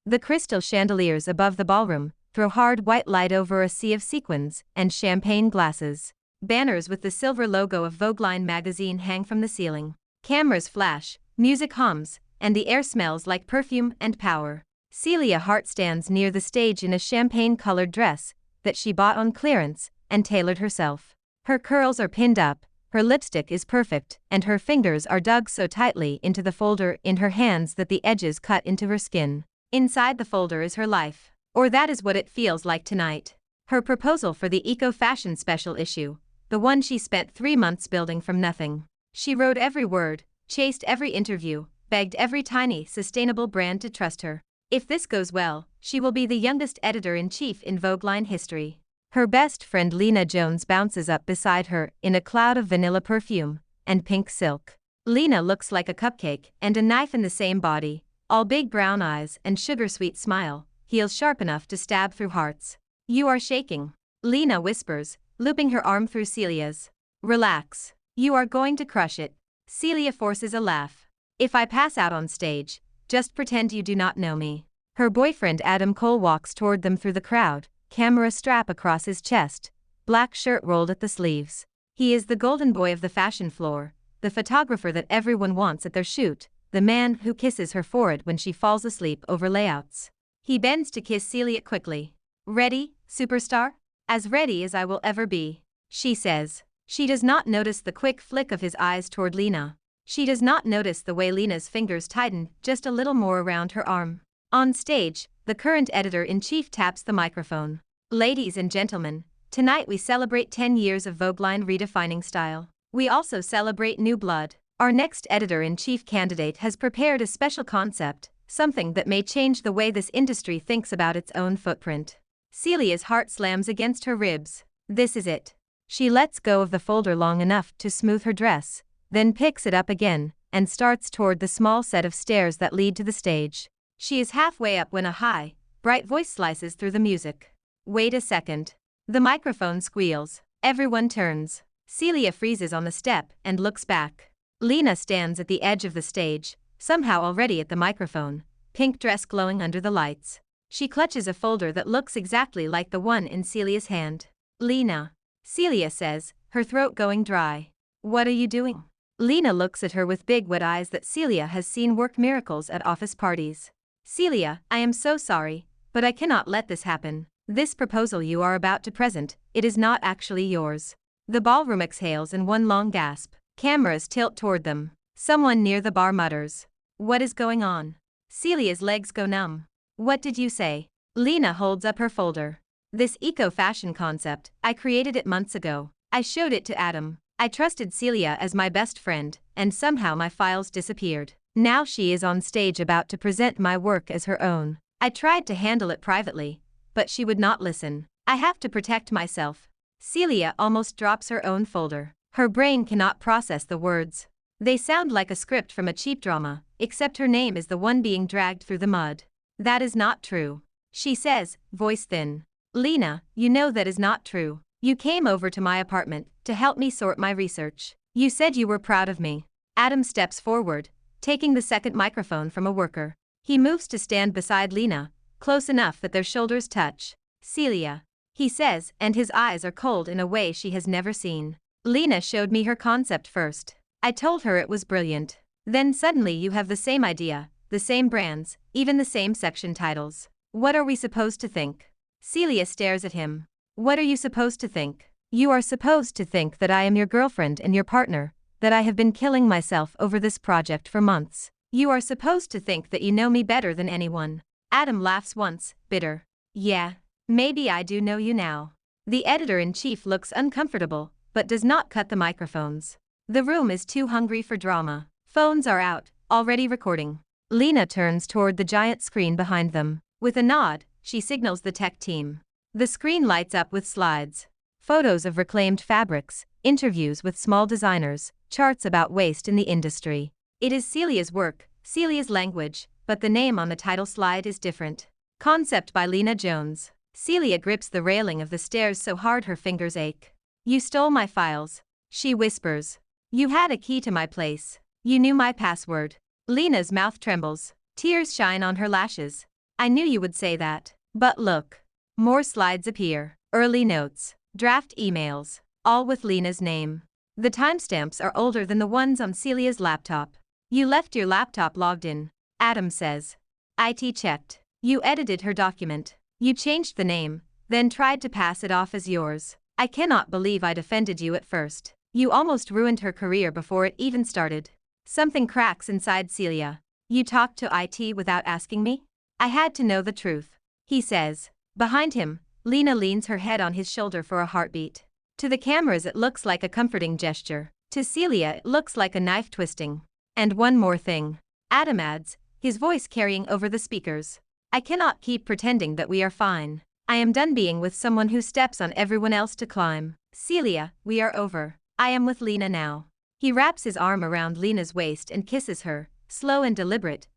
The crystal chandeliers above the ballroom throw hard white light over a sea of sequins and champagne glasses. Banners with the silver logo of Vogue Line magazine hang from the ceiling. Cameras flash, music hums, and the air smells like perfume and power. Celia Hart stands near the stage in a champagne-colored dress that she bought on clearance and tailored herself. Her curls are pinned up, her lipstick is perfect, and her fingers are dug so tightly into the folder in her hands that the edges cut into her skin. Inside the folder is her life. Or that is what it feels like tonight. Her proposal for the eco-fashion special issue, the one she spent 3 months building from nothing. She wrote every word, chased every interview, begged every tiny, sustainable brand to trust her. If this goes well, she will be the youngest editor-in-chief in Vogue Line history. Her best friend Lena Jones bounces up beside her in a cloud of vanilla perfume and pink silk. Lena looks like a cupcake and a knife in the same body, all big brown eyes and sugar-sweet smile, heels sharp enough to stab through hearts. "You are shaking," Lena whispers, looping her arm through Celia's. "Relax. You are going to crush it." Celia forces a laugh. "If I pass out on stage, just pretend you do not know me." Her boyfriend Adam Cole walks toward them through the crowd, camera strap across his chest, black shirt rolled at the sleeves. He is the golden boy of the fashion floor, the photographer that everyone wants at their shoot, the man who kisses her forehead when she falls asleep over layouts. He bends to kiss Celia quickly. "Ready, superstar?" "As ready as I will ever be," she says. She does not notice the quick flick of his eyes toward Lena. She does not notice the way Lena's fingers tighten just a little more around her arm. On stage, the current editor-in-chief taps the microphone. "Ladies and gentlemen, tonight we celebrate 10 years of Vogue Line redefining style. We also celebrate new blood. Our next editor-in-chief candidate has prepared a special concept, something that may change the way this industry thinks about its own footprint." Celia's heart slams against her ribs. This is it. She lets go of the folder long enough to smooth her dress, then picks it up again, and starts toward the small set of stairs that lead to the stage. She is halfway up when a high, bright voice slices through the music. "Wait a second." The microphone squeals. Everyone turns. Celia freezes on the step and looks back. Lena stands at the edge of the stage, somehow already at the microphone, pink dress glowing under the lights. She clutches a folder that looks exactly like the one in Celia's hand. "Lena," Celia says, her throat going dry. "What are you doing?" Lena looks at her with big wet eyes that Celia has seen work miracles at office parties. "Celia, I am so sorry, but I cannot let this happen. This proposal you are about to present, it is not actually yours." The ballroom exhales in one long gasp. Cameras tilt toward them. Someone near the bar mutters, "What is going on?" Celia's legs go numb. "What did you say?" Lena holds up her folder. "This eco-fashion concept, I created it months ago. I showed it to Adam. I trusted Celia as my best friend, and somehow my files disappeared. Now she is on stage about to present my work as her own. I tried to handle it privately, but she would not listen. I have to protect myself." Celia almost drops her own folder. Her brain cannot process the words. They sound like a script from a cheap drama, except her name is the one being dragged through the mud. "That is not true," she says, voice thin. "Lena, you know that is not true. You came over to my apartment to help me sort my research. You said you were proud of me." Adam steps forward, taking the second microphone from a worker. He moves to stand beside Lena, close enough that their shoulders touch. "Celia," he says, and his eyes are cold in a way she has never seen. "Lena showed me her concept first. I told her it was brilliant. Then suddenly you have the same idea, the same brands, even the same section titles. What are we supposed to think?" Celia stares at him. "What are you supposed to think?" "You are supposed to think that I am your girlfriend and your partner, that I have been killing myself over this project for months. You are supposed to think that you know me better than anyone." Adam laughs once, bitter. "Yeah, maybe I do know you now." The editor-in-chief looks uncomfortable, but does not cut the microphones. The room is too hungry for drama. Phones are out, already recording. Lena turns toward the giant screen behind them. With a nod, she signals the tech team. The screen lights up with slides. Photos of reclaimed fabrics, interviews with small designers, charts about waste in the industry. It is Celia's work, Celia's language, but the name on the title slide is different. Concept by Lena Jones. Celia grips the railing of the stairs so hard her fingers ache. "You stole my files," she whispers. "You had a key to my place. You knew my password." Lena's mouth trembles. Tears shine on her lashes. I knew you would say that. But look. More slides appear. Early notes. Draft emails. All with Lena's name. The timestamps are older than the ones on Celia's laptop. You left your laptop logged in, Adam says. IT checked. You edited her document. You changed the name, then tried to pass it off as yours. I cannot believe I defended you at first. You almost ruined her career before it even started. Something cracks inside Celia. You talked to IT without asking me? I had to know the truth, he says. Behind him, Lena leans her head on his shoulder for a heartbeat. To the cameras it looks like a comforting gesture. To Celia it looks like a knife twisting. And one more thing. Adam adds, his voice carrying over the speakers. I cannot keep pretending that we are fine. I am done being with someone who steps on everyone else to climb. Celia, we are over. I am with Lena now. He wraps his arm around Lena's waist and kisses her, slow and deliberate.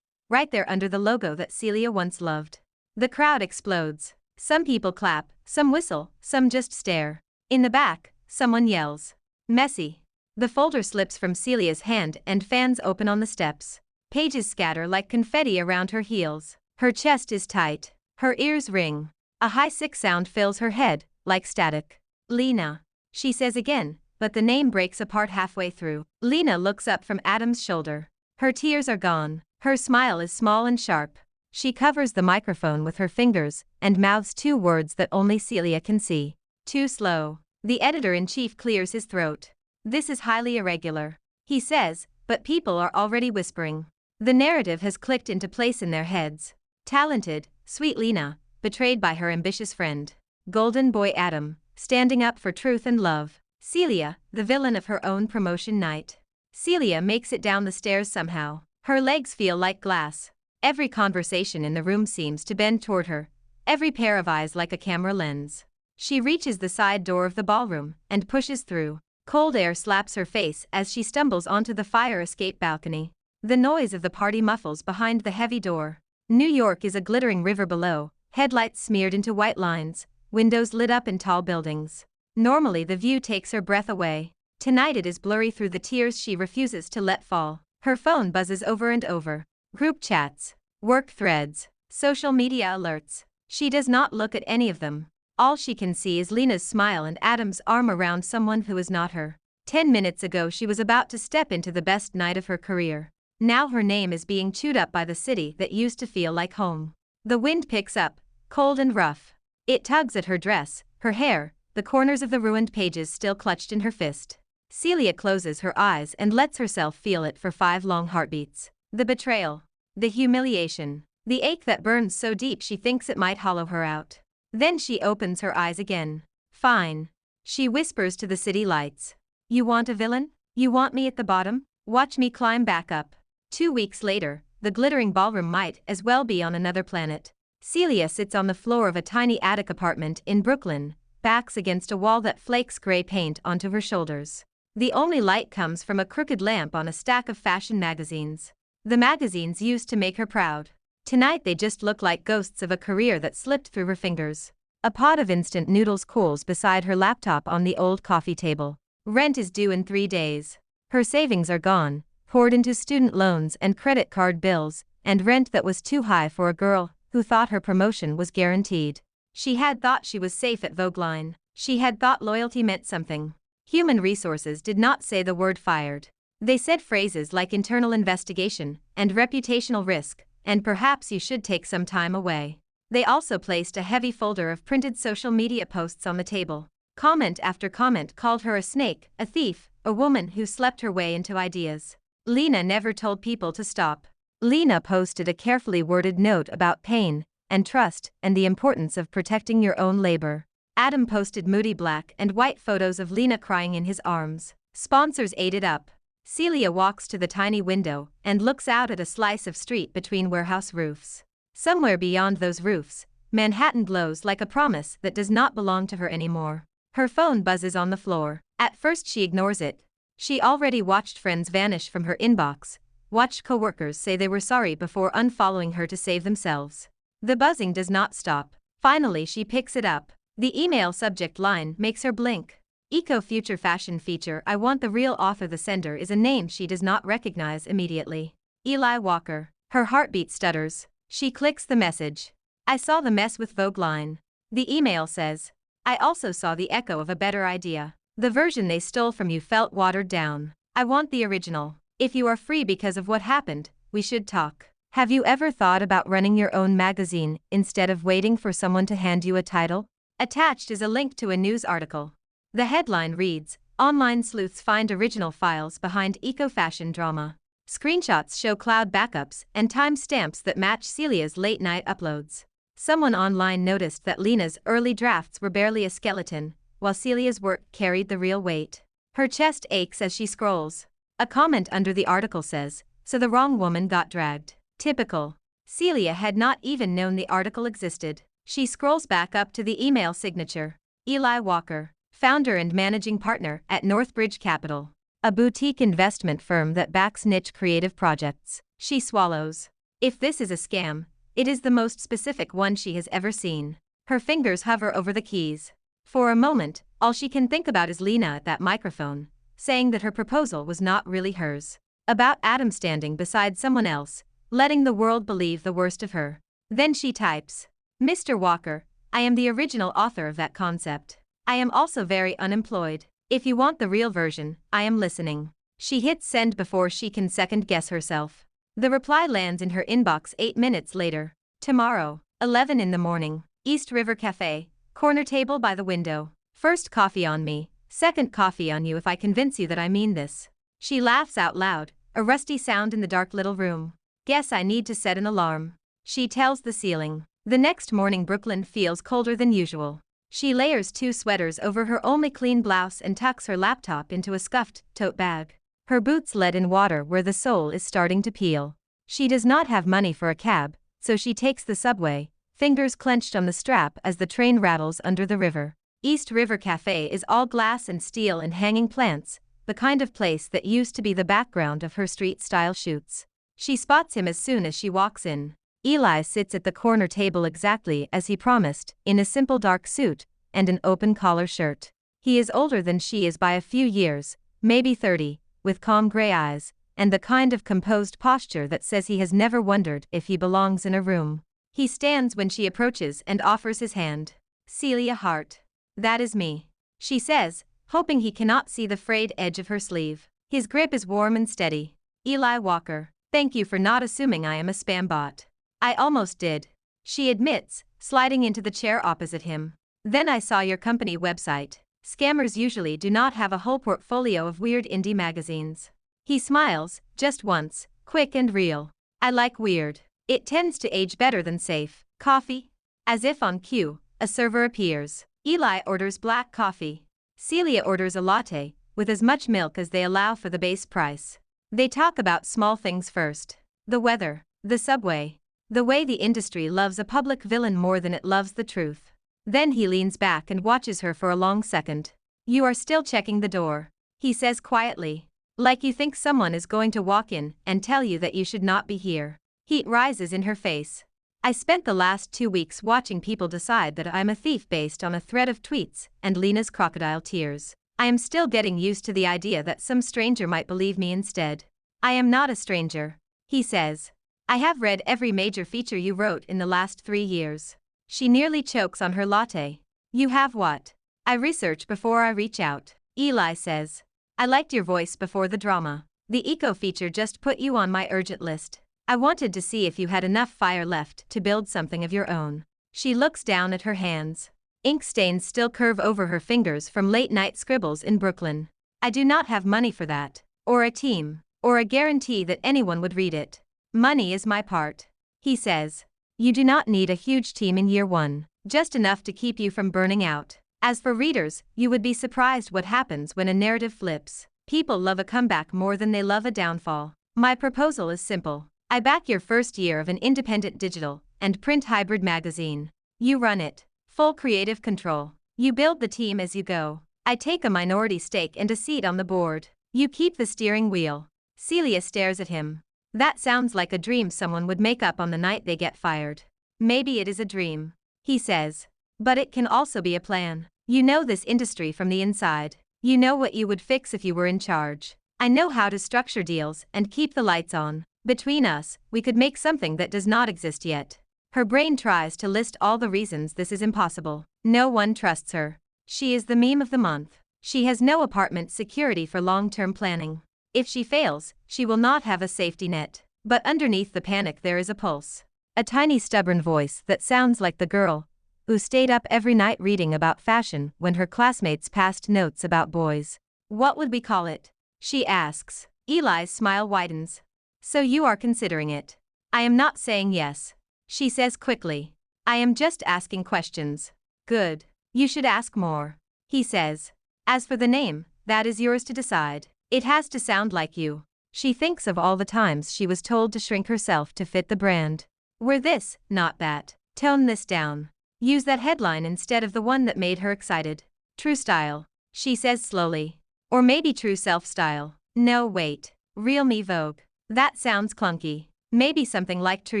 Right there under the logo that Celia once loved. The crowd explodes. Some people clap, some whistle, some just stare. In the back, someone yells. Messy. The folder slips from Celia's hand and fans open on the steps. Pages scatter like confetti around her heels. Her chest is tight. Her ears ring. A high sick sound fills her head, like static. Lena. She says again, but the name breaks apart halfway through. Lena looks up from Adam's shoulder. Her tears are gone. Her smile is small and sharp. She covers the microphone with her fingers and mouths two words that only Celia can see. Too slow. The editor-in-chief clears his throat. This is highly irregular, he says, but people are already whispering. The narrative has clicked into place in their heads. Talented, sweet Lena, betrayed by her ambitious friend. Golden boy Adam, standing up for truth and love. Celia, the villain of her own promotion night. Celia makes it down the stairs somehow. Her legs feel like glass. Every conversation in the room seems to bend toward her, every pair of eyes like a camera lens. She reaches the side door of the ballroom and pushes through. Cold air slaps her face as she stumbles onto the fire escape balcony. The noise of the party muffles behind the heavy door. New York is a glittering river below, headlights smeared into white lines, windows lit up in tall buildings. Normally the view takes her breath away. Tonight it is blurry through the tears she refuses to let fall. Her phone buzzes over and over. Group chats, work threads, social media alerts. She does not look at any of them. All she can see is Lena's smile and Adam's arm around someone who is not her. 10 minutes ago she was about to step into the best night of her career. Now her name is being chewed up by the city that used to feel like home. The wind picks up, cold and rough. It tugs at her dress, her hair, the corners of the ruined pages still clutched in her fist. Celia closes her eyes and lets herself feel it for 5 long heartbeats. The betrayal. The humiliation. The ache that burns so deep she thinks it might hollow her out. Then she opens her eyes again. Fine. She whispers to the city lights. You want a villain? You want me at the bottom? Watch me climb back up. 2 weeks later, the glittering ballroom might as well be on another planet. Celia sits on the floor of a tiny attic apartment in Brooklyn, backs against a wall that flakes gray paint onto her shoulders. The only light comes from a crooked lamp on a stack of fashion magazines. The magazines used to make her proud. Tonight they just look like ghosts of a career that slipped through her fingers. A pot of instant noodles cools beside her laptop on the old coffee table. Rent is due in 3 days. Her savings are gone, poured into student loans and credit card bills, and rent that was too high for a girl who thought her promotion was guaranteed. She had thought she was safe at Vogeline. She had thought loyalty meant something. Human resources did not say the word fired. They said phrases like internal investigation and reputational risk, and perhaps you should take some time away. They also placed a heavy folder of printed social media posts on the table. Comment after comment called her a snake, a thief, a woman who slept her way into ideas. Lena never told people to stop. Lena posted a carefully worded note about pain and trust and the importance of protecting your own labor. Adam posted moody black and white photos of Lena crying in his arms. Sponsors ate it up. Celia walks to the tiny window and looks out at a slice of street between warehouse roofs. Somewhere beyond those roofs, Manhattan glows like a promise that does not belong to her anymore. Her phone buzzes on the floor. At first she ignores it. She already watched friends vanish from her inbox, watched coworkers say they were sorry before unfollowing her to save themselves. The buzzing does not stop. Finally she picks it up. The email subject line makes her blink. Eco-future fashion feature. I want the real author. The sender is a name she does not recognize immediately. Eli Walker. Her heartbeat stutters. She clicks the message. I saw the mess with Vogue line. The email says, I also saw the echo of a better idea. The version they stole from you felt watered down. I want the original. If you are free because of what happened, we should talk. Have you ever thought about running your own magazine instead of waiting for someone to hand you a title? Attached is a link to a news article. The headline reads, Online sleuths find original files behind eco-fashion drama. Screenshots show cloud backups and timestamps that match Celia's late-night uploads. Someone online noticed that Lena's early drafts were barely a skeleton, while Celia's work carried the real weight. Her chest aches as she scrolls. A comment under the article says, so the wrong woman got dragged. Typical. Celia had not even known the article existed. She scrolls back up to the email signature. Eli Walker, founder and managing partner at Northbridge Capital, a boutique investment firm that backs niche creative projects. She swallows. If this is a scam, it is the most specific one she has ever seen. Her fingers hover over the keys. For a moment, all she can think about is Lena at that microphone, saying that her proposal was not really hers. About Adam standing beside someone else, letting the world believe the worst of her. Then she types, Mr. Walker, I am the original author of that concept. I am also very unemployed. If you want the real version, I am listening. She hits send before she can second guess herself. The reply lands in her inbox 8 minutes later. Tomorrow, 11 in the morning, East River Cafe, corner table by the window. First coffee on me, second coffee on you if I convince you that I mean this. She laughs out loud, a rusty sound in the dark little room. Guess I need to set an alarm. She tells the ceiling. The next morning Brooklyn feels colder than usual. She layers 2 sweaters over her only clean blouse and tucks her laptop into a scuffed tote bag. Her boots lead in water where the sole is starting to peel. She does not have money for a cab, so she takes the subway, fingers clenched on the strap as the train rattles under the river. East River Cafe is all glass and steel and hanging plants, the kind of place that used to be the background of her street-style shoots. She spots him as soon as she walks in. Eli sits at the corner table exactly as he promised, in a simple dark suit and an open-collar shirt. He is older than she is by a few years, maybe 30, with calm gray eyes, and the kind of composed posture that says he has never wondered if he belongs in a room. He stands when she approaches and offers his hand. Celia Hart. That is me, she says, hoping he cannot see the frayed edge of her sleeve. His grip is warm and steady. Eli Walker. Thank you for not assuming I am a spam bot. I almost did, she admits, sliding into the chair opposite him. Then I saw your company website. Scammers usually do not have a whole portfolio of weird indie magazines. He smiles, just once, quick and real. I like weird. It tends to age better than safe. Coffee? As if on cue, a server appears. Eli orders black coffee. Celia orders a latte, with as much milk as they allow for the base price. They talk about small things first. The weather, the subway, the way the industry loves a public villain more than it loves the truth. Then he leans back and watches her for a long second. You are still checking the door, he says quietly. Like you think someone is going to walk in and tell you that you should not be here. Heat rises in her face. I spent the last 2 weeks watching people decide that I'm a thief based on a thread of tweets and Lena's crocodile tears. I am still getting used to the idea that some stranger might believe me instead. I am not a stranger, he says. I have read every major feature you wrote in the last 3 years. She nearly chokes on her latte. You have what? I research before I reach out, Eli says. I liked your voice before the drama. The eco feature just put you on my urgent list. I wanted to see if you had enough fire left to build something of your own. She looks down at her hands. Ink stains still curve over her fingers from late-night scribbles in Brooklyn. I do not have money for that, or a team, or a guarantee that anyone would read it. Money is my part, he says. You do not need a huge team in year 1, just enough to keep you from burning out. As for readers, you would be surprised what happens when a narrative flips. People love a comeback more than they love a downfall. My proposal is simple. I back your first year of an independent digital and print hybrid magazine. You run it. Full creative control. You build the team as you go. I take a minority stake and a seat on the board. You keep the steering wheel. Celia stares at him. That sounds like a dream someone would make up on the night they get fired. Maybe it is a dream, he says. But it can also be a plan. You know this industry from the inside. You know what you would fix if you were in charge. I know how to structure deals and keep the lights on. Between us, we could make something that does not exist yet. Her brain tries to list all the reasons this is impossible. No one trusts her. She is the meme of the month. She has no apartment security for long-term planning. If she fails, she will not have a safety net. But underneath the panic there is a pulse. A tiny stubborn voice that sounds like the girl who stayed up every night reading about fashion when her classmates passed notes about boys. What would we call it? She asks. Eli's smile widens. So you are considering it? I am not saying yes. She says quickly. I am just asking questions. Good. You should ask more. He says. As for the name, that is yours to decide. It has to sound like you. She thinks of all the times she was told to shrink herself to fit the brand. Wear this, not that. Tone this down. Use that headline instead of the one that made her excited. True style. She says slowly. Or maybe true self-style. No, wait. Real me Vogue. That sounds clunky. Maybe something like True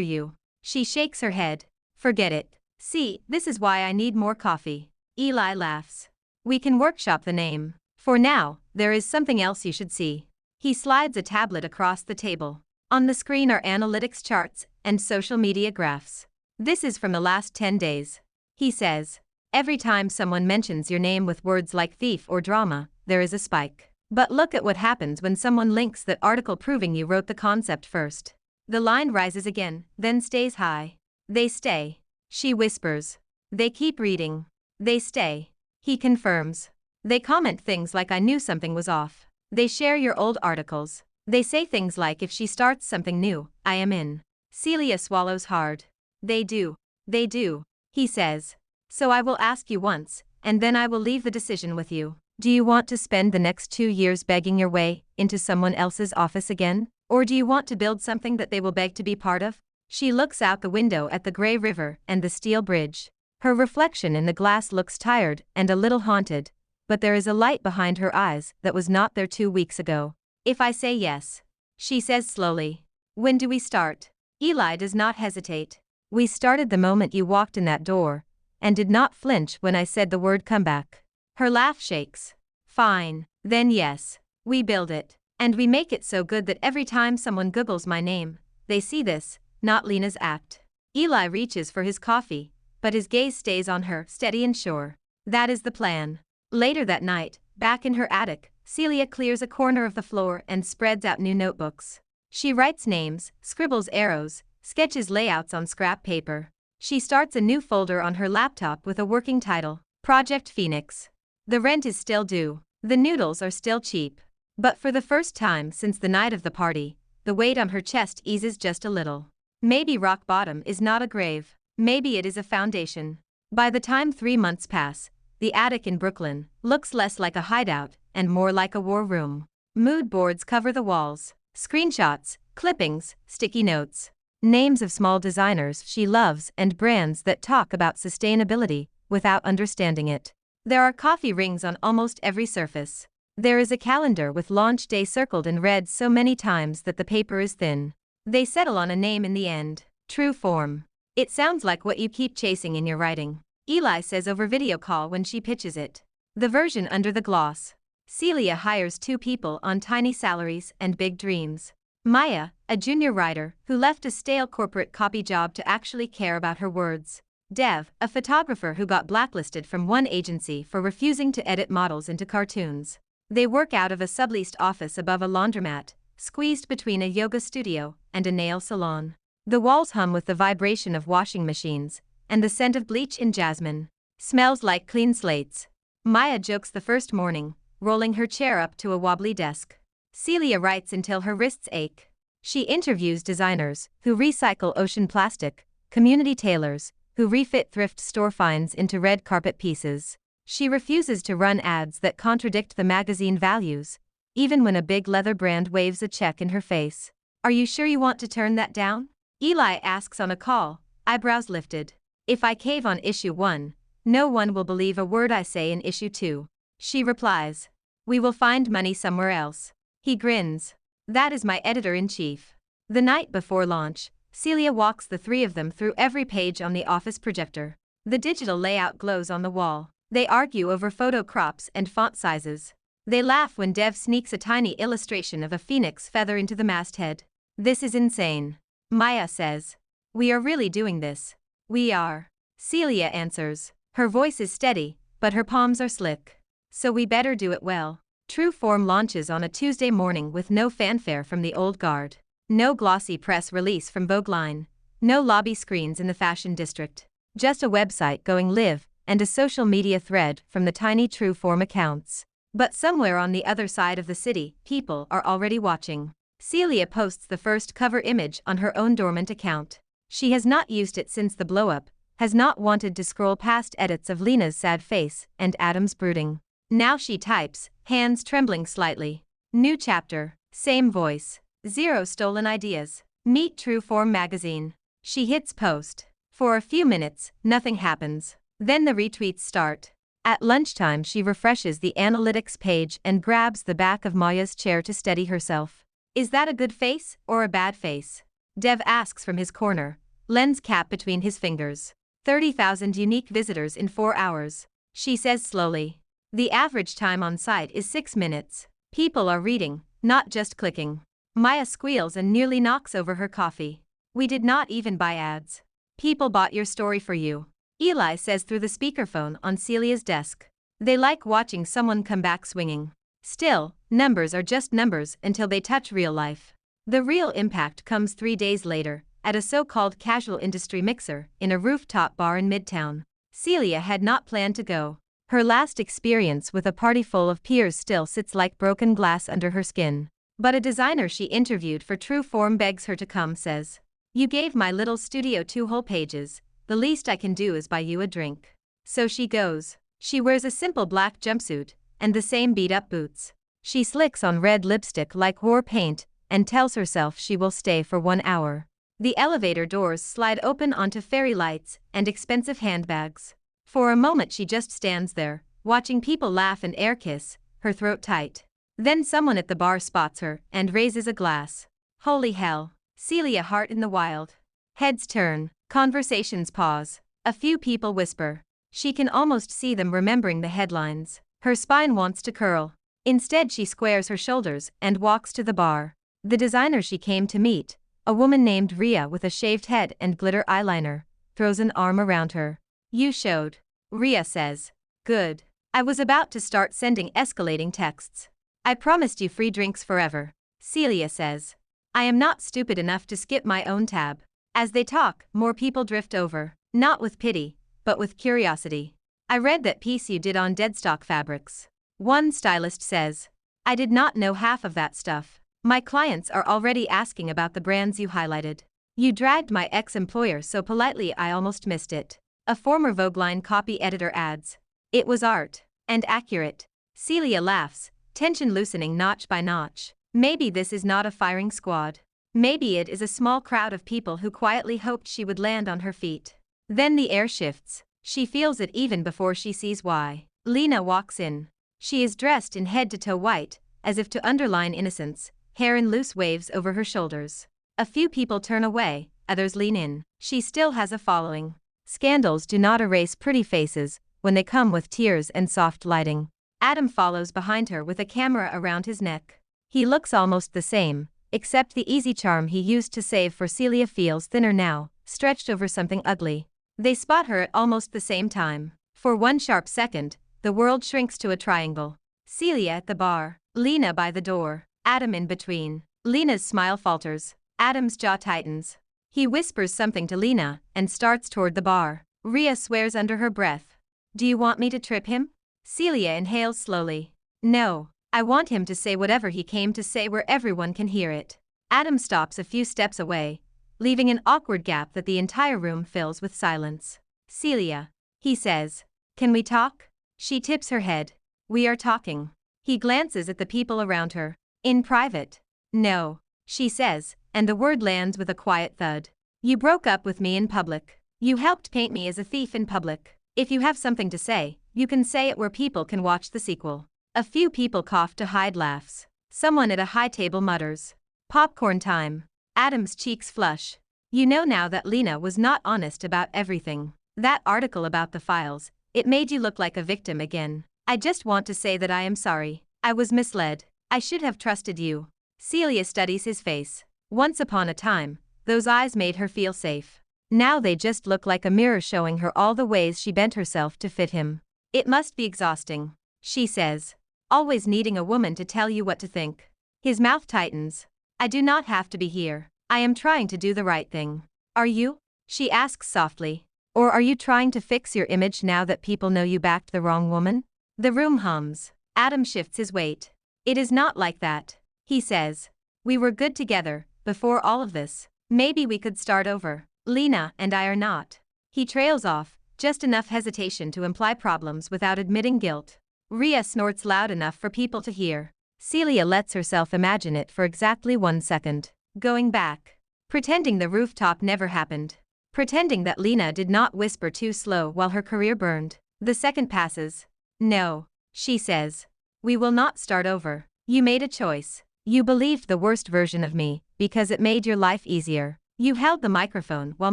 You. She shakes her head. Forget it. See, this is why I need more coffee. Eli laughs. We can workshop the name. For now, there is something else you should see. He slides a tablet across the table. On the screen are analytics charts and social media graphs. This is from the last 10 days. He says. Every time someone mentions your name with words like thief or drama, there is a spike. But look at what happens when someone links that article proving you wrote the concept first. The line rises again, then stays high. They stay. She whispers. They keep reading. They stay. He confirms. They comment things like I knew something was off. They share your old articles. They say things like if she starts something new, I am in. Celia swallows hard. They do. They do. He says. So I will ask you once, and then I will leave the decision with you. Do you want to spend the next 2 years begging your way into someone else's office again? Or do you want to build something that they will beg to be part of? She looks out the window at the gray river and the steel bridge. Her reflection in the glass looks tired and a little haunted, but there is a light behind her eyes that was not there 2 weeks ago. If I say yes, she says slowly. When do we start? Eli does not hesitate. We started the moment you walked in that door, and did not flinch when I said the word comeback. Her laugh shakes. Fine. Then yes. We build it. And we make it so good that every time someone Googles my name, they see this, not Lena's act. Eli reaches for his coffee, but his gaze stays on her, steady and sure. That is the plan. Later that night, back in her attic, Celia clears a corner of the floor and spreads out new notebooks. She writes names, scribbles arrows, sketches layouts on scrap paper. She starts a new folder on her laptop with a working title, Project Phoenix. The rent is still due. The noodles are still cheap. But for the first time since the night of the party, the weight on her chest eases just a little. Maybe rock bottom is not a grave. Maybe it is a foundation. By the time 3 months pass, the attic in Brooklyn looks less like a hideout and more like a war room. Mood boards cover the walls. Screenshots, clippings, sticky notes. Names of small designers she loves and brands that talk about sustainability without understanding it. There are coffee rings on almost every surface. There is a calendar with launch day circled in red so many times that the paper is thin. They settle on a name in the end. True Form. It sounds like what you keep chasing in your writing. Eli says over video call when she pitches it. The version under the gloss. Celia hires 2 people on tiny salaries and big dreams. Maya, a junior writer who left a stale corporate copy job to actually care about her words. Dev, a photographer who got blacklisted from one agency for refusing to edit models into cartoons. They work out of a subleased office above a laundromat, squeezed between a yoga studio and a nail salon. The walls hum with the vibration of washing machines, and the scent of bleach and jasmine. Smells like clean slates. Maya jokes the first morning, rolling her chair up to a wobbly desk. Celia writes until her wrists ache. She interviews designers who recycle ocean plastic, community tailors who refit thrift store finds into red carpet pieces. She refuses to run ads that contradict the magazine values, even when a big leather brand waves a check in her face. Are you sure you want to turn that down? Eli asks on a call, eyebrows lifted. If I cave on issue 1, no one will believe a word I say in issue 2. She replies. We will find money somewhere else. He grins. That is my editor-in-chief. The night before launch, Celia walks the 3 of them through every page on the office projector. The digital layout glows on the wall. They argue over photo crops and font sizes. They laugh when Dev sneaks a tiny illustration of a phoenix feather into the masthead. This is insane. Maya says. We are really doing this. We are. Celia answers. Her voice is steady, but her palms are slick. So we better do it well. True Form launches on a Tuesday morning with no fanfare from the old guard. No glossy press release from Vogue line. No lobby screens in the fashion district. Just a website going live, and a social media thread from the tiny True Form accounts. But somewhere on the other side of the city, people are already watching. Celia posts the first cover image on her own dormant account. She has not used it since the blow-up, has not wanted to scroll past edits of Lena's sad face and Adam's brooding. Now she types, hands trembling slightly. New chapter, same voice, 0 stolen ideas. Meet True Form magazine. She hits post. For a few minutes, nothing happens. Then the retweets start. At lunchtime she refreshes the analytics page and grabs the back of Maya's chair to steady herself. Is that a good face or a bad face? Dev asks from his corner, lens cap between his fingers. 30,000 unique visitors in 4 hours. She says slowly. The average time on site is 6 minutes. People are reading, not just clicking. Maya squeals and nearly knocks over her coffee. We did not even buy ads. People bought your story for you. Eli says through the speakerphone on Celia's desk. They like watching someone come back swinging. Still, numbers are just numbers until they touch real life. The real impact comes 3 days later, at a so-called casual industry mixer in a rooftop bar in Midtown. Celia had not planned to go. Her last experience with a party full of peers still sits like broken glass under her skin. But a designer she interviewed for True Form begs her to come, says. You gave my little studio 2 whole pages, the least I can do is buy you a drink. So she goes. She wears a simple black jumpsuit, and the same beat-up boots. She slicks on red lipstick like war paint, and tells herself she will stay for 1 hour. The elevator doors slide open onto fairy lights and expensive handbags. For a moment she just stands there, watching people laugh and air kiss, her throat tight. Then someone at the bar spots her and raises a glass. Holy hell. Celia heart in the wild. Heads turn, conversations pause. A few people whisper. She can almost see them remembering the headlines. Her spine wants to curl. Instead she squares her shoulders and walks to the bar. The designer she came to meet, a woman named Ria with a shaved head and glitter eyeliner, throws an arm around her. You showed. Ria says. Good. I was about to start sending escalating texts. I promised you free drinks forever. Celia says. I am not stupid enough to skip my own tab. As they talk, more people drift over, not with pity, but with curiosity. I read that piece you did on deadstock fabrics. One stylist says. I did not know half of that stuff. My clients are already asking about the brands you highlighted. You dragged my ex-employer so politely I almost missed it. A former Vogue line copy editor adds. It was art. And accurate. Celia laughs, tension loosening notch by notch. Maybe this is not a firing squad. Maybe it is a small crowd of people who quietly hoped she would land on her feet. Then the air shifts. She feels it even before she sees why. Lena walks in. She is dressed in head-to-toe white, as if to underline innocence, hair in loose waves over her shoulders. A few people turn away, others lean in. She still has a following. Scandals do not erase pretty faces when they come with tears and soft lighting. Adam follows behind her with a camera around his neck. He looks almost the same, except the easy charm he used to save for Celia feels thinner now, stretched over something ugly. They spot her at almost the same time. For one sharp second, the world shrinks to a triangle. Celia at the bar, Lena by the door, Adam in between. Lena's smile falters. Adam's jaw tightens. He whispers something to Lena and starts toward the bar. Ria swears under her breath. Do you want me to trip him? Celia inhales slowly. No. I want him to say whatever he came to say where everyone can hear it. Adam stops a few steps away, leaving an awkward gap that the entire room fills with silence. Celia. He says. Can we talk? She tips her head. We are talking. He glances at the people around her. In private. No. She says, and the word lands with a quiet thud. You broke up with me in public. You helped paint me as a thief in public. If you have something to say, you can say it where people can watch the sequel. A few people cough to hide laughs. Someone at a high table mutters. Popcorn time. Adam's cheeks flush. You know now that Lena was not honest about everything. That article about the files, it made you look like a victim again. I just want to say that I am sorry. I was misled. I should have trusted you. Celia studies his face. Once upon a time, those eyes made her feel safe. Now they just look like a mirror showing her all the ways she bent herself to fit him. It must be exhausting, she says. Always needing a woman to tell you what to think. His mouth tightens. I do not have to be here. I am trying to do the right thing. Are you? She asks softly. Or are you trying to fix your image now that people know you backed the wrong woman? The room hums. Adam shifts his weight. It is not like that, he says. We were good together, before all of this. Maybe we could start over. Lena and I are not. He trails off, just enough hesitation to imply problems without admitting guilt. Rhea snorts loud enough for people to hear. Celia lets herself imagine it for exactly 1 second. Going back. Pretending the rooftop never happened. Pretending that Lena did not whisper too slow while her career burned. The second passes. No, she says. We will not start over. You made a choice. You believed the worst version of me, because it made your life easier. You held the microphone while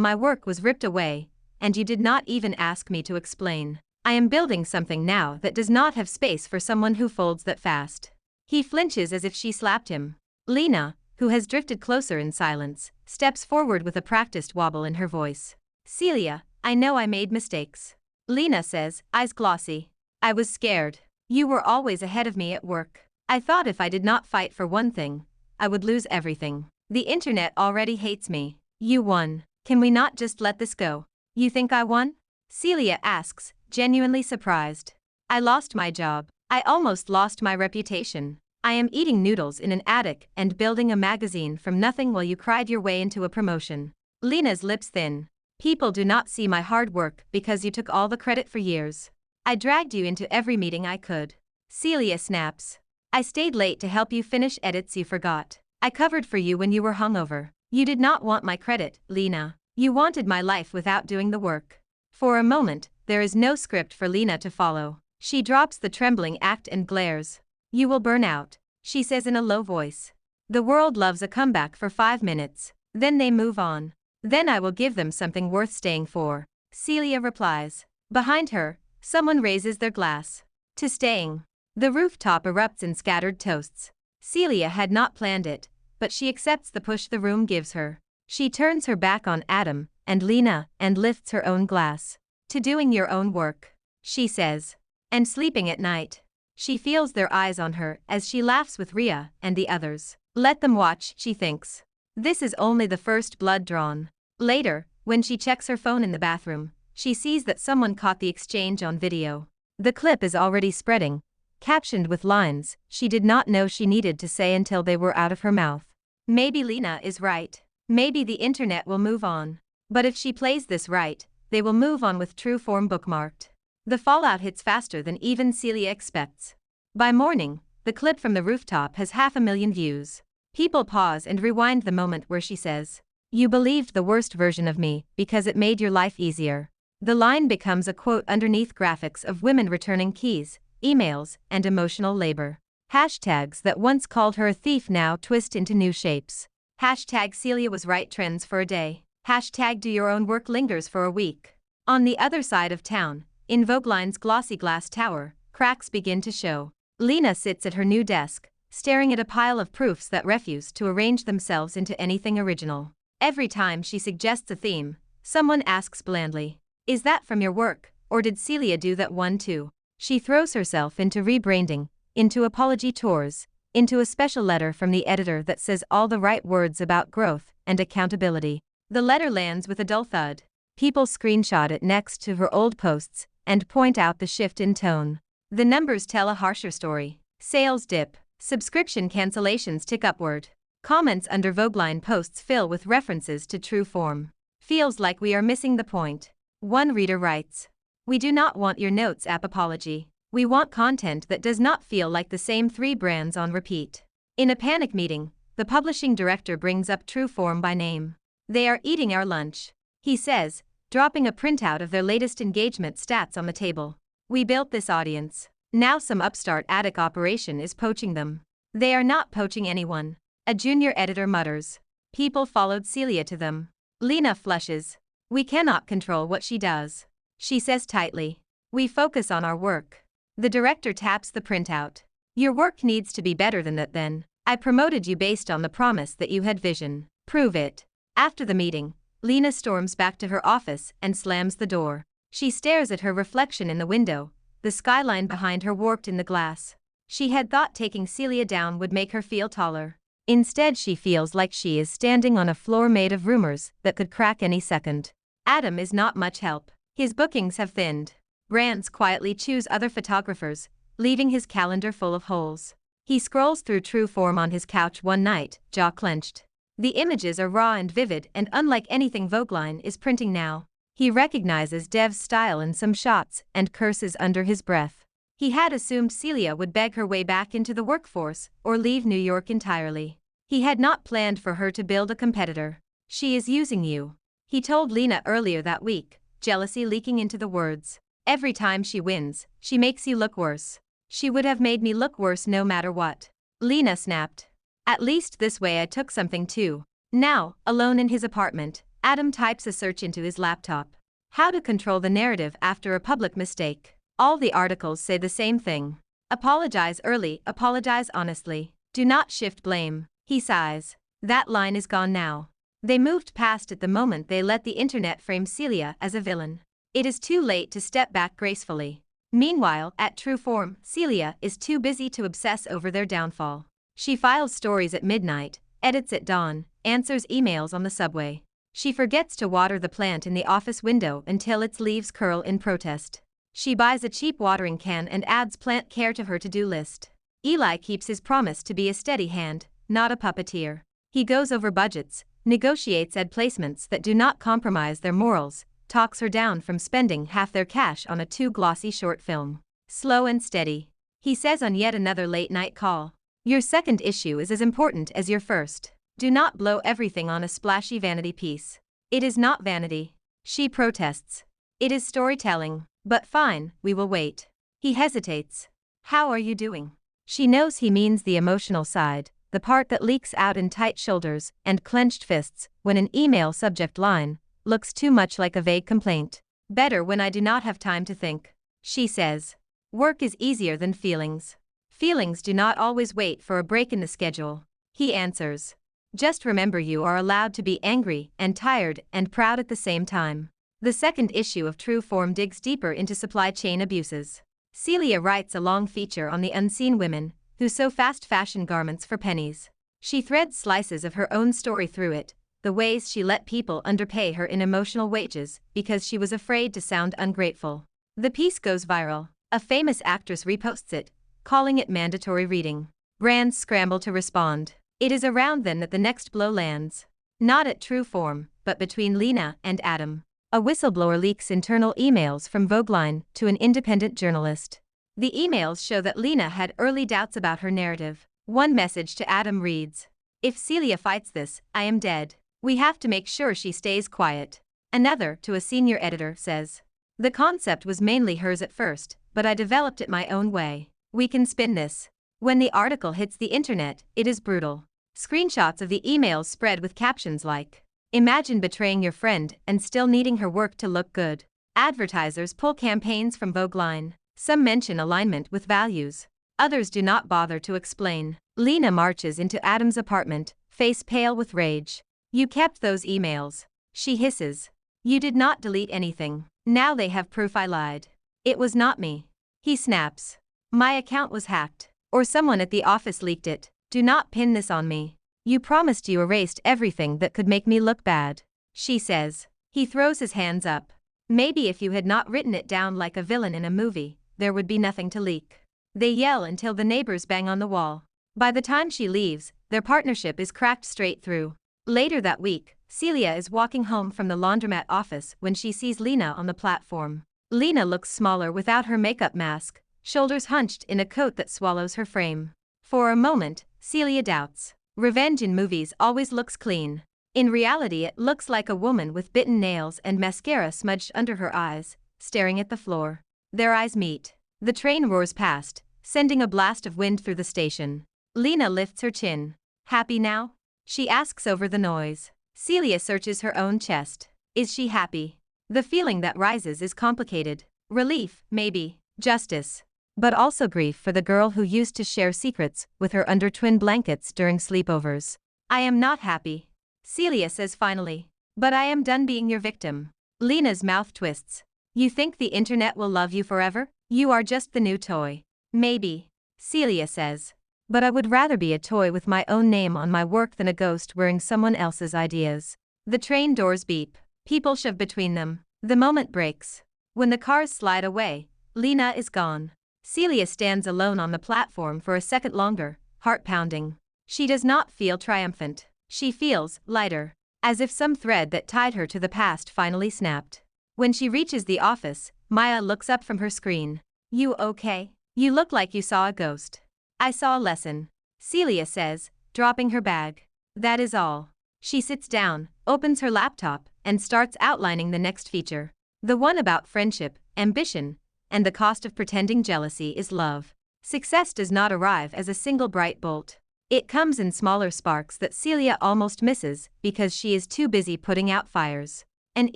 my work was ripped away, and you did not even ask me to explain. I am building something now that does not have space for someone who folds that fast. He flinches as if she slapped him. Lena, who has drifted closer in silence, steps forward with a practiced wobble in her voice. Celia, I know I made mistakes. Lena says, eyes glossy. I was scared. You were always ahead of me at work. I thought if I did not fight for one thing, I would lose everything. The internet already hates me. You won. Can we not just let this go? You think I won? Celia asks, genuinely surprised. I lost my job. I almost lost my reputation. I am eating noodles in an attic and building a magazine from nothing while you cried your way into a promotion. Lena's lips thin. People do not see my hard work because you took all the credit for years. I dragged you into every meeting I could. Celia snaps. I stayed late to help you finish edits you forgot. I covered for you when you were hungover. You did not want my credit, Lena. You wanted my life without doing the work. For a moment, there is no script for Lena to follow. She drops the trembling act and glares. You will burn out, she says in a low voice. The world loves a comeback for 5 minutes. Then they move on. Then I will give them something worth staying for. Celia replies. Behind her, someone raises their glass. To staying. The rooftop erupts in scattered toasts. Celia had not planned it, but she accepts the push the room gives her. She turns her back on Adam and Lena and lifts her own glass. To doing your own work, she says. And sleeping at night. She feels their eyes on her as she laughs with Rhea and the others. Let them watch, she thinks. This is only the first blood drawn. Later, when she checks her phone in the bathroom, she sees that someone caught the exchange on video. The clip is already spreading, captioned with lines she did not know she needed to say until they were out of her mouth. Maybe Lena is right. Maybe the internet will move on. But if she plays this right, they will move on with true form bookmarked. The fallout hits faster than even Celia expects. By morning, the clip from the rooftop has 500,000 views. People pause and rewind the moment where she says, "You believed the worst version of me because it made your life easier." The line becomes a quote underneath graphics of women returning keys, emails, and emotional labor. Hashtags that once called her a thief now twist into new shapes. Hashtag Celia was right trends for a day. Hashtag do your own work lingers for a week. On the other side of town, in Vogeline's glossy glass tower, cracks begin to show. Lena sits at her new desk, staring at a pile of proofs that refuse to arrange themselves into anything original. Every time she suggests a theme, someone asks blandly, "Is that from your work, or did Celia do that one too?" She throws herself into rebranding, into apology tours, into a special letter from the editor that says all the right words about growth and accountability. The letter lands with a dull thud. People screenshot it next to her old posts and point out the shift in tone. The numbers tell a harsher story. Sales dip. Subscription cancellations tick upward. Comments under Vogeline posts fill with references to true form. Feels like we are missing the point. One reader writes, "We do not want your notes app apology. We want content that does not feel like the same 3 brands on repeat." In a panic meeting, the publishing director brings up true form by name. "They are eating our lunch," he says, dropping a printout of their latest engagement stats on the table. "We built this audience. Now some upstart attic operation is poaching them." "They are not poaching anyone," a junior editor mutters. People followed Celia to them. Lena flushes. "We cannot control what she does," she says tightly. "We focus on our work." The director taps the printout. "Your work needs to be better than that then," I promoted you based on the promise that you had vision. Prove it. After the meeting, Lena storms back to her office and slams the door. She stares at her reflection in the window, the skyline behind her warped in the glass. She had thought taking Celia down would make her feel taller. Instead, she feels like she is standing on a floor made of rumors that could crack any second. Adam is not much help. His bookings have thinned. Brands quietly choose other photographers, leaving his calendar full of holes. He scrolls through True Form on his couch one night, jaw clenched. The images are raw and vivid and unlike anything Vogeline is printing now. He recognizes Dev's style in some shots and curses under his breath. He had assumed Celia would beg her way back into the workforce or leave New York entirely. He had not planned for her to build a competitor. She is using you, he told Lena earlier that week, jealousy leaking into the words. Every time she wins, she makes you look worse. She would have made me look worse no matter what. Lena snapped. At least this way I took something too. Now, alone in his apartment, Adam types a search into his laptop. How to control the narrative after a public mistake. All the articles say the same thing. Apologize early, apologize honestly. Do not shift blame. He sighs. That line is gone now. They moved past it the moment they let the internet frame Celia as a villain. It is too late to step back gracefully. Meanwhile, at True Form, Celia is too busy to obsess over their downfall. She files stories at midnight, edits at dawn, answers emails on the subway. She forgets to water the plant in the office window until its leaves curl in protest. She buys a cheap watering can and adds plant care to her to-do list. Eli keeps his promise to be a steady hand, not a puppeteer. He goes over budgets, negotiates ad placements that do not compromise their morals, talks her down from spending half their cash on a too glossy short film. Slow and steady. He says on yet another late-night call. Your second issue is as important as your first. Do not blow everything on a splashy vanity piece. It is not vanity. She protests. It is storytelling. But fine, we will wait. He hesitates. How are you doing? She knows he means the emotional side, the part that leaks out in tight shoulders and clenched fists when an email subject line looks too much like a vague complaint. Better when I do not have time to think. She says. Work is easier than feelings. Feelings do not always wait for a break in the schedule. He answers. Just remember you are allowed to be angry and tired and proud at the same time. The second issue of True Form digs deeper into supply chain abuses. Celia writes a long feature on the unseen women who sew fast fashion garments for pennies. She threads slices of her own story through it, the ways she let people underpay her in emotional wages because she was afraid to sound ungrateful. The piece goes viral. A famous actress reposts it, calling it mandatory reading. Brands scramble to respond. It is around then that the next blow lands. Not at True Form, but between Lena and Adam. A whistleblower leaks internal emails from Vogeline to an independent journalist. The emails show that Lena had early doubts about her narrative. One message to Adam reads, if Celia fights this, I am dead. We have to make sure she stays quiet. Another, to a senior editor, says, the concept was mainly hers at first, but I developed it my own way. We can spin this. When the article hits the internet, it is brutal. Screenshots of the emails spread with captions like, imagine betraying your friend and still needing her work to look good. Advertisers pull campaigns from Vogeline. Some mention alignment with values. Others do not bother to explain. Lena marches into Adam's apartment, face pale with rage. You kept those emails. She hisses. You did not delete anything. Now they have proof I lied. It was not me. He snaps. My account was hacked. Or someone at the office leaked it. Do not pin this on me. You promised you erased everything that could make me look bad. She says. He throws his hands up. Maybe if you had not written it down like a villain in a movie, there would be nothing to leak. They yell until the neighbors bang on the wall. By the time she leaves, their partnership is cracked straight through. Later that week, Celia is walking home from the laundromat office when she sees Lena on the platform. Lena looks smaller without her makeup mask, shoulders hunched in a coat that swallows her frame. For a moment, Celia doubts. Revenge in movies always looks clean. In reality it looks like a woman with bitten nails and mascara smudged under her eyes, staring at the floor. Their eyes meet. The train roars past, sending a blast of wind through the station. Lena lifts her chin. Happy now? She asks over the noise. Celia searches her own chest. Is she happy? The feeling that rises is complicated. Relief, maybe. Justice. but also grief for the girl who used to share secrets with her under twin blankets during sleepovers. I am not happy, Celia says finally. But I am done being your victim. Lena's mouth twists. You think the internet will love you forever? You are just the new toy. Maybe, Celia says. But I would rather be a toy with my own name on my work than a ghost wearing someone else's ideas. The train doors beep. People shove between them. The moment breaks. When the cars slide away, Lena is gone. Celia stands alone on the platform for a second longer, heart pounding. She does not feel triumphant. She feels lighter, as if some thread that tied her to the past finally snapped. When she reaches the office, Maya looks up from her screen. You okay? You look like you saw a ghost. I saw a lesson, Celia says, dropping her bag. That is all. She sits down, opens her laptop, and starts outlining the next feature. The one about friendship, ambition, and the cost of pretending jealousy is love. Success does not arrive as a single bright bolt. It comes in smaller sparks that Celia almost misses because she is too busy putting out fires. An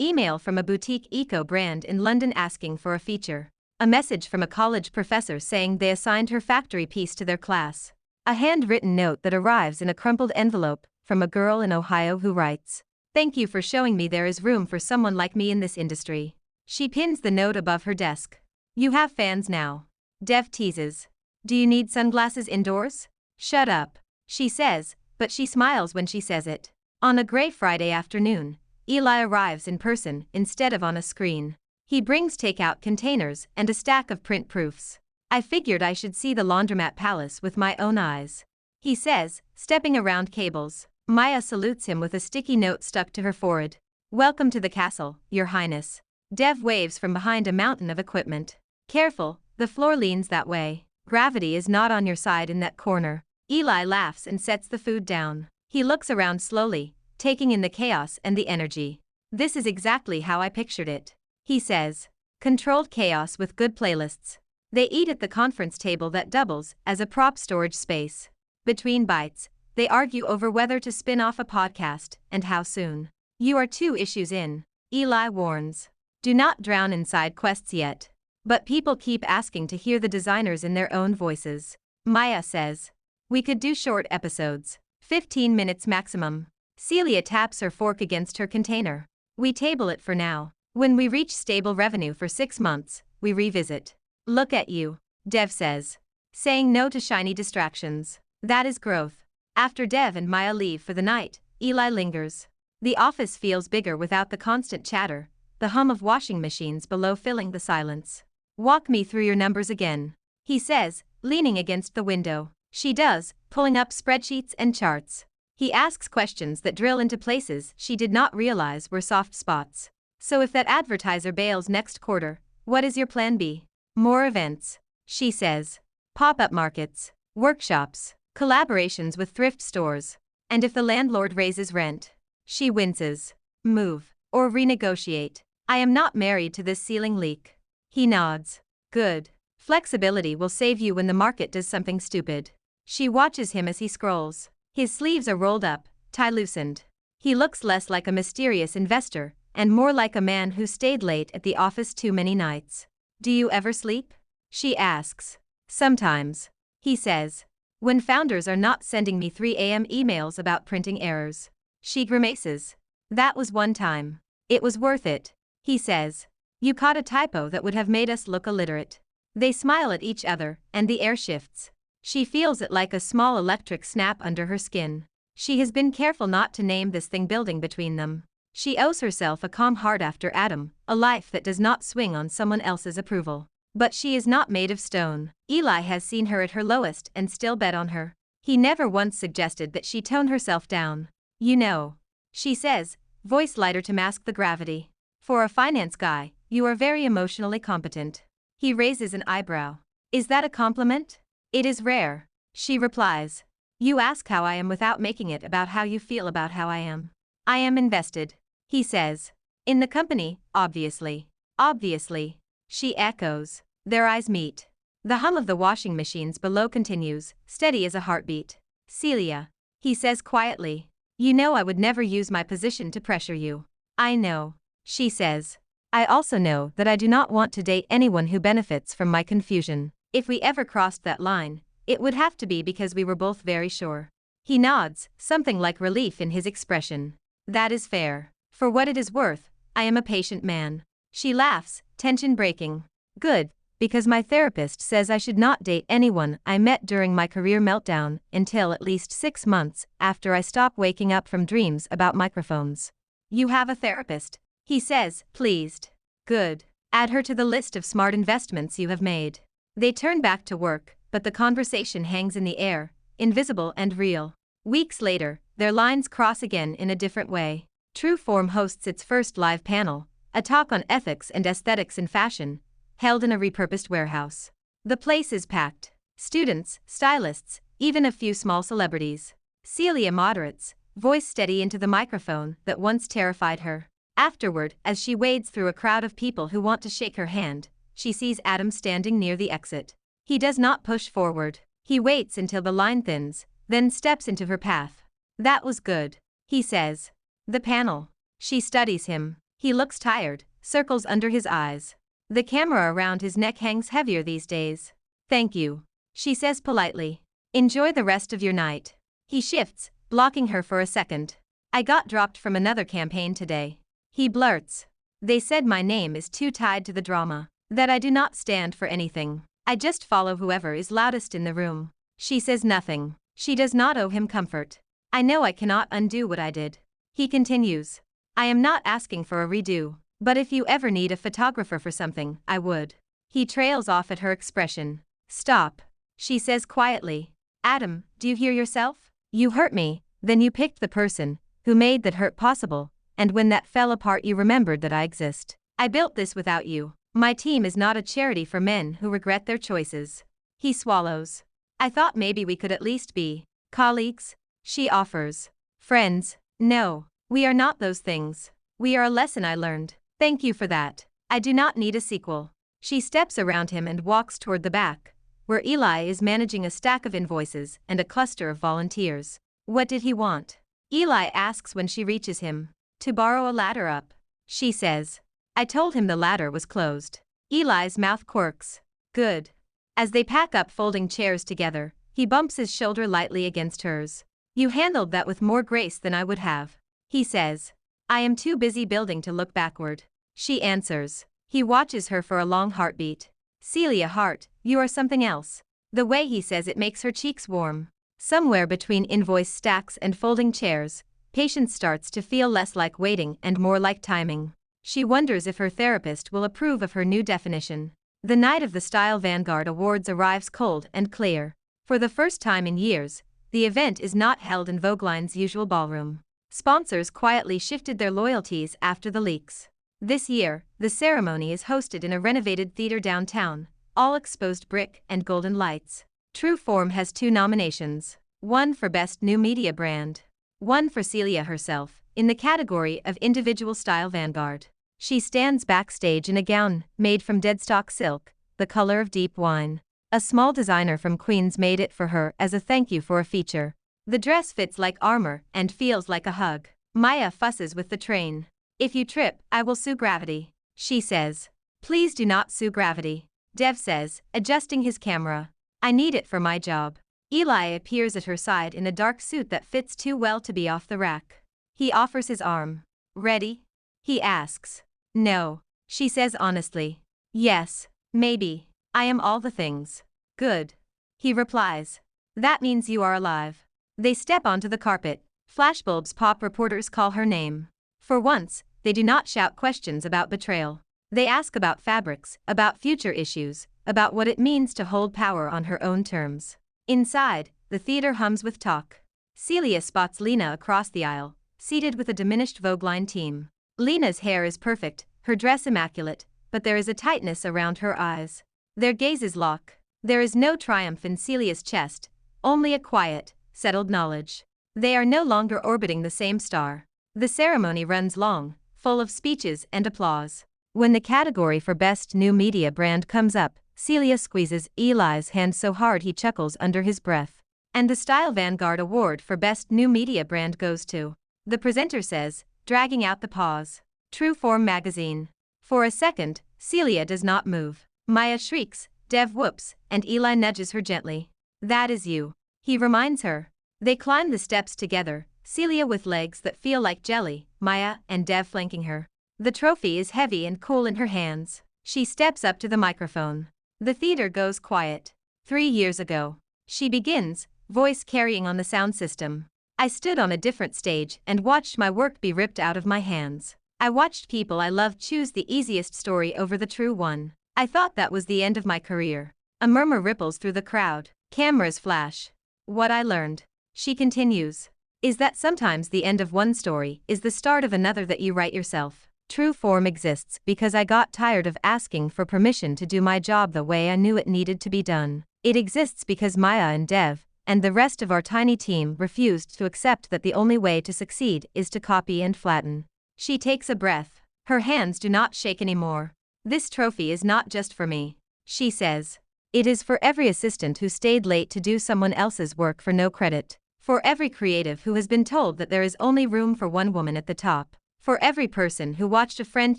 email from a boutique eco brand in London asking for a feature. A message from a college professor saying they assigned her factory piece to their class. A handwritten note that arrives in a crumpled envelope from a girl in Ohio who writes, "Thank you for showing me there is room for someone like me in this industry." She pins the note above her desk. You have fans now. Dev teases. Do you need sunglasses indoors? Shut up, she says, but she smiles when she says it. On a gray Friday afternoon, Eli arrives in person instead of on a screen. He brings takeout containers and a stack of print proofs. I figured I should see the laundromat palace with my own eyes, he says, stepping around cables. Maya salutes him with a sticky note stuck to her forehead. Welcome to the castle, Your Highness. Dev waves from behind a mountain of equipment. Careful, the floor leans that way. Gravity is not on your side in that corner. Eli laughs and sets the food down. He looks around slowly, taking in the chaos and the energy. This is exactly how I pictured it, he says. Controlled chaos with good playlists. They eat at the conference table that doubles as a prop storage space. Between bites, they argue over whether to spin off a podcast and how soon. You are 2 issues in, Eli warns. Do not drown in side quests yet. But people keep asking to hear the designers in their own voices. Maya says. We could do short episodes. 15 minutes maximum. Celia taps her fork against her container. We table it for now. When we reach stable revenue for 6 months, we revisit. Look at you, Dev says. Saying no to shiny distractions. That is growth. After Dev and Maya leave for the night, Eli lingers. The office feels bigger without the constant chatter, the hum of washing machines below filling the silence. Walk me through your numbers again, he says, leaning against the window. She does, pulling up spreadsheets and charts. He asks questions that drill into places she did not realize were soft spots. So if that advertiser bails next quarter, what is your plan B? More events, she says. Pop-up markets, workshops, collaborations with thrift stores. And if the landlord raises rent? She winces. Move, or renegotiate. I am not married to this ceiling leak. He nods. Good. Flexibility will save you when the market does something stupid. She watches him as he scrolls. His sleeves are rolled up, tie loosened. He looks less like a mysterious investor and more like a man who stayed late at the office too many nights. Do you ever sleep? She asks. Sometimes, he says. When founders are not sending me 3 a.m. emails about printing errors. She grimaces. That was one time. It was worth it, he says. You caught a typo that would have made us look illiterate. They smile at each other, and the air shifts. She feels it like a small electric snap under her skin. She has been careful not to name this thing building between them. She owes herself a calm heart after Adam, a life that does not swing on someone else's approval. But she is not made of stone. Eli has seen her at her lowest and still bet on her. He never once suggested that she tone herself down. You know, she says, voice lighter to mask the gravity. For a finance guy, you are very emotionally competent. He raises an eyebrow. Is that a compliment? It is rare, she replies. You ask how I am without making it about how you feel about how I am. I am invested, he says. In the company, obviously. Obviously, she echoes. Their eyes meet. The hum of the washing machines below continues, steady as a heartbeat. Celia, he says quietly. You know I would never use my position to pressure you. I know, she says. I also know that I do not want to date anyone who benefits from my confusion. If we ever crossed that line, it would have to be because we were both very sure. He nods, something like relief in his expression. That is fair. For what it is worth, I am a patient man. She laughs, tension breaking. Good, because my therapist says I should not date anyone I met during my career meltdown until at least 6 months after I stop waking up from dreams about microphones. You have a therapist? He says, pleased. Good. Add her to the list of smart investments you have made. They turn back to work, but the conversation hangs in the air, invisible and real. Weeks later, their lines cross again in a different way. True Form hosts its first live panel, a talk on ethics and aesthetics in fashion, held in a repurposed warehouse. The place is packed. Students, stylists, even a few small celebrities. Celia moderates, voice steady into the microphone that once terrified her. Afterward, as she wades through a crowd of people who want to shake her hand, she sees Adam standing near the exit. He does not push forward. He waits until the line thins, then steps into her path. That was good, he says. The panel. She studies him. He looks tired, circles under his eyes. The camera around his neck hangs heavier these days. Thank you, she says politely. Enjoy the rest of your night. He shifts, blocking her for a second. I got dropped from another campaign today. He blurts. They said my name is too tied to the drama, that I do not stand for anything. I just follow whoever is loudest in the room. She says nothing. She does not owe him comfort. I know I cannot undo what I did. He continues. I am not asking for a redo, but if you ever need a photographer for something, I would. He trails off at her expression. Stop, she says quietly. Adam, do you hear yourself? You hurt me, then you picked the person who made that hurt possible, and when that fell apart you remembered that I exist. I built this without you. My team is not a charity for men who regret their choices. He swallows. I thought maybe we could at least be colleagues, she offers. Friends. No, we are not those things. We are a lesson I learned. Thank you for that. I do not need a sequel. She steps around him and walks toward the back, where Eli is managing a stack of invoices and a cluster of volunteers. What did he want? Eli asks when she reaches him. To borrow a ladder up, she says. I told him the ladder was closed. Eli's mouth quirks. Good. As they pack up folding chairs together, he bumps his shoulder lightly against hers. You handled that with more grace than I would have, he says. I am too busy building to look backward, she answers. He watches her for a long heartbeat. Celia Hart, you are something else. The way he says it makes her cheeks warm. Somewhere between invoice stacks and folding chairs, patience starts to feel less like waiting and more like timing. She wonders if her therapist will approve of her new definition. The night of the Style Vanguard Awards arrives cold and clear. For the first time in years, the event is not held in Vogeline's usual ballroom. Sponsors quietly shifted their loyalties after the leaks. This year, the ceremony is hosted in a renovated theater downtown, all exposed brick and golden lights. True Form has 2 nominations. One for Best New Media Brand. One for Celia herself, in the category of Individual Style Vanguard. She stands backstage in a gown made from deadstock silk, the color of deep wine. A small designer from Queens made it for her as a thank you for a feature. The dress fits like armor and feels like a hug. Maya fusses with the train. If you trip, I will sue gravity, she says. Please do not sue gravity, Dev says, adjusting his camera. I need it for my job. Eli appears at her side in a dark suit that fits too well to be off the rack. He offers his arm. Ready? He asks. No, she says honestly. Yes, maybe. I am all the things. Good. He replies. That means you are alive. They step onto the carpet. Flashbulbs pop. Reporters call her name. For once, they do not shout questions about betrayal. They ask about fabrics, about future issues, about what it means to hold power on her own terms. Inside, the theater hums with talk. Celia spots Lena across the aisle, seated with a diminished Vogeline team. Lena's hair is perfect, her dress immaculate, but there is a tightness around her eyes. Their gazes lock. There is no triumph in Celia's chest, only a quiet, settled knowledge. They are no longer orbiting the same star. The ceremony runs long, full of speeches and applause. When the category for Best New Media Brand comes up, Celia squeezes Eli's hand so hard he chuckles under his breath. And the Style Vanguard Award for Best New Media Brand goes to, the presenter says, dragging out the pause, True Form magazine. For a second, Celia does not move. Maya shrieks, Dev whoops, and Eli nudges her gently. That is you. He reminds her. They climb the steps together, Celia with legs that feel like jelly, Maya and Dev flanking her. The trophy is heavy and cool in her hands. She steps up to the microphone. The theater goes quiet. 3 years ago. She begins, voice carrying on the sound system. I stood on a different stage and watched my work be ripped out of my hands. I watched people I loved choose the easiest story over the true one. I thought that was the end of my career. A murmur ripples through the crowd. Cameras flash. What I learned, she continues, is that sometimes the end of one story is the start of another that you write yourself. True form exists because I got tired of asking for permission to do my job the way I knew it needed to be done. It exists because Maya and Dev, and the rest of our tiny team refused to accept that the only way to succeed is to copy and flatten. She takes a breath. Her hands do not shake anymore. This trophy is not just for me, she says. It is for every assistant who stayed late to do someone else's work for no credit. For every creative who has been told that there is only room for one woman at the top. For every person who watched a friend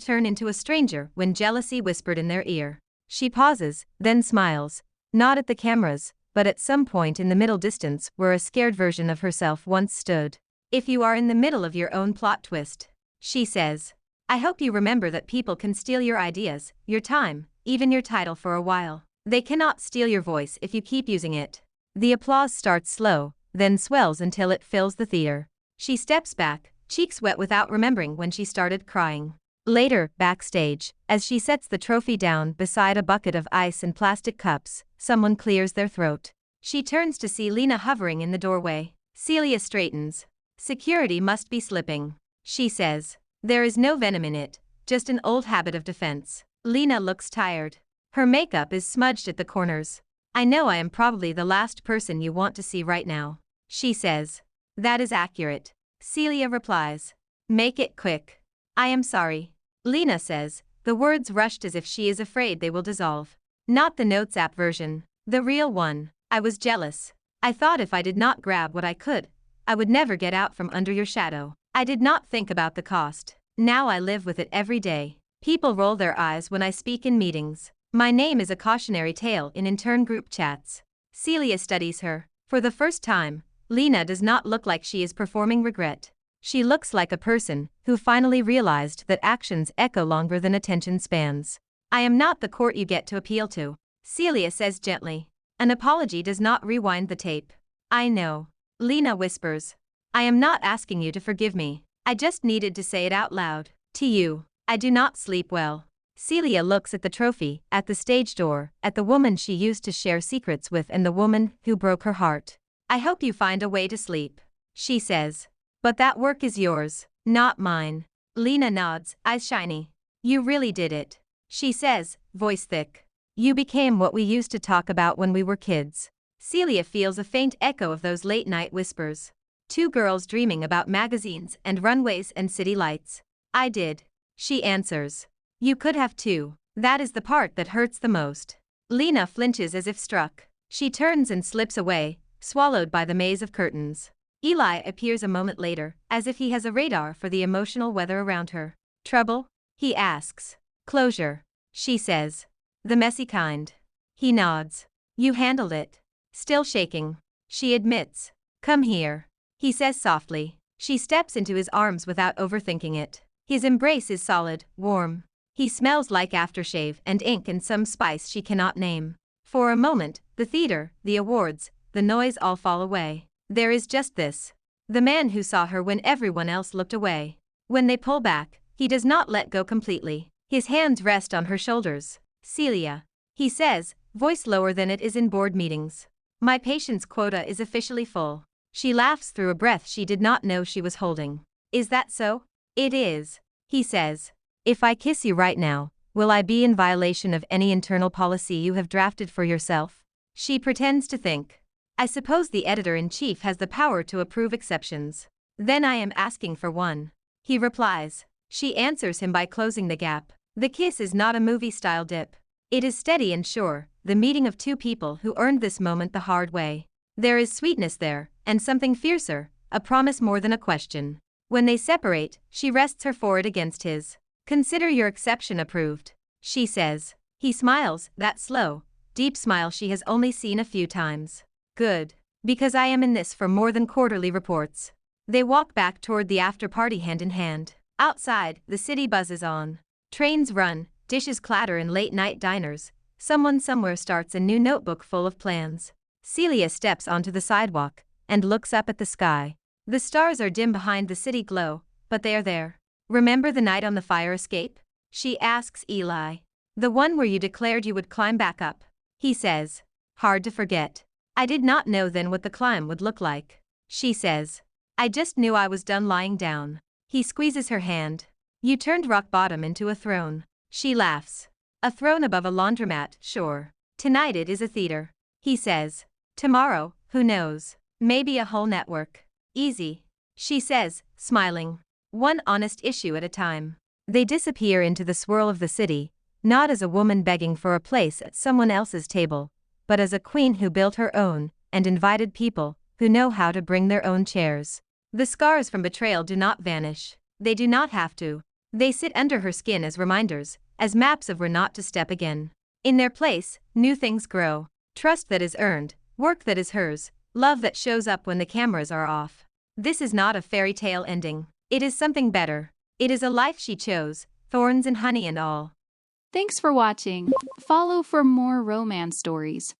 turn into a stranger when jealousy whispered in their ear. She pauses, then smiles, not at the cameras, but at some point in the middle distance where a scared version of herself once stood. If you are in the middle of your own plot twist, she says, I hope you remember that people can steal your ideas, your time, even your title for a while. They cannot steal your voice if you keep using it. The applause starts slow, then swells until it fills the theater. She steps back, cheeks wet without remembering when she started crying. Later, backstage, as she sets the trophy down beside a bucket of ice and plastic cups, someone clears their throat. She turns to see Lena hovering in the doorway. Celia straightens. Security must be slipping, she says. There is no venom in it, just an old habit of defense. Lena looks tired. Her makeup is smudged at the corners. I know I am probably the last person you want to see right now, she says. That is accurate, Celia replies. Make it quick. I am sorry, Lena says, the words rushed as if she is afraid they will dissolve. Not the Notes app version, the real one. I was jealous. I thought if I did not grab what I could, I would never get out from under your shadow. I did not think about the cost. Now I live with it every day. People roll their eyes when I speak in meetings. My name is a cautionary tale in intern group chats. Celia studies her. For the first time, Lena does not look like she is performing regret. She looks like a person who finally realized that actions echo longer than attention spans. I am not the court you get to appeal to, Celia says gently. An apology does not rewind the tape. I know, Lena whispers. I am not asking you to forgive me. I just needed to say it out loud. To you, I do not sleep well. Celia looks at the trophy, at the stage door, at the woman she used to share secrets with and the woman who broke her heart. I hope you find a way to sleep, she says. But that work is yours, not mine. Lena nods, eyes shiny. You really did it, she says, voice thick. You became what we used to talk about when we were kids. Celia feels a faint echo of those late-night whispers. Two girls dreaming about magazines and runways and city lights. I did, she answers. You could have too. That is the part that hurts the most. Lena flinches as if struck. She turns and slips away, swallowed by the maze of curtains. Eli appears a moment later, as if he has a radar for the emotional weather around her. Trouble? He asks. Closure, she says. The messy kind. He nods. You handled it. Still shaking, she admits. Come here, he says softly. She steps into his arms without overthinking it. His embrace is solid, warm. He smells like aftershave and ink and some spice she cannot name. For a moment, the theater, the awards, the noise all fall away. There is just this. The man who saw her when everyone else looked away. When they pull back, he does not let go completely. His hands rest on her shoulders. Celia, he says, voice lower than it is in board meetings. My patience quota is officially full. She laughs through a breath she did not know she was holding. Is that so? It is, he says. If I kiss you right now, will I be in violation of any internal policy you have drafted for yourself? She pretends to think. I suppose the editor-in-chief has the power to approve exceptions. Then I am asking for one. He replies. She answers him by closing the gap. The kiss is not a movie-style dip. It is steady and sure, the meeting of two people who earned this moment the hard way. There is sweetness there, and something fiercer, a promise more than a question. When they separate, she rests her forehead against his. Consider your exception approved, she says. He smiles, that slow, Deep smile she has only seen a few times. Good. Because I am in this for more than quarterly reports. They walk back toward the after-party hand in hand. Outside, the city buzzes on. Trains run, dishes clatter in late-night diners. Someone somewhere starts a new notebook full of plans. Celia steps onto the sidewalk and looks up at the sky. The stars are dim behind the city glow, but they are there. Remember the night on the fire escape? She asks Eli. The one where you declared you would climb back up. He says. Hard to forget. I did not know then what the climb would look like. She says. I just knew I was done lying down. He squeezes her hand. You turned rock bottom into a throne. She laughs. A throne above a laundromat, sure. Tonight it is a theater. He says. Tomorrow, who knows? Maybe a whole network. Easy. She says, smiling. One honest issue at a time. They disappear into the swirl of the city, not as a woman begging for a place at someone else's table, but as a queen who built her own, and invited people who know how to bring their own chairs. The scars from betrayal do not vanish. They do not have to. They sit under her skin as reminders, as maps of where not to step again. In their place, new things grow. Trust that is earned, work that is hers, love that shows up when the cameras are off. This is not a fairy tale ending. It is something better. It is a life she chose, thorns and honey and all. Thanks for watching. Follow for more romance stories.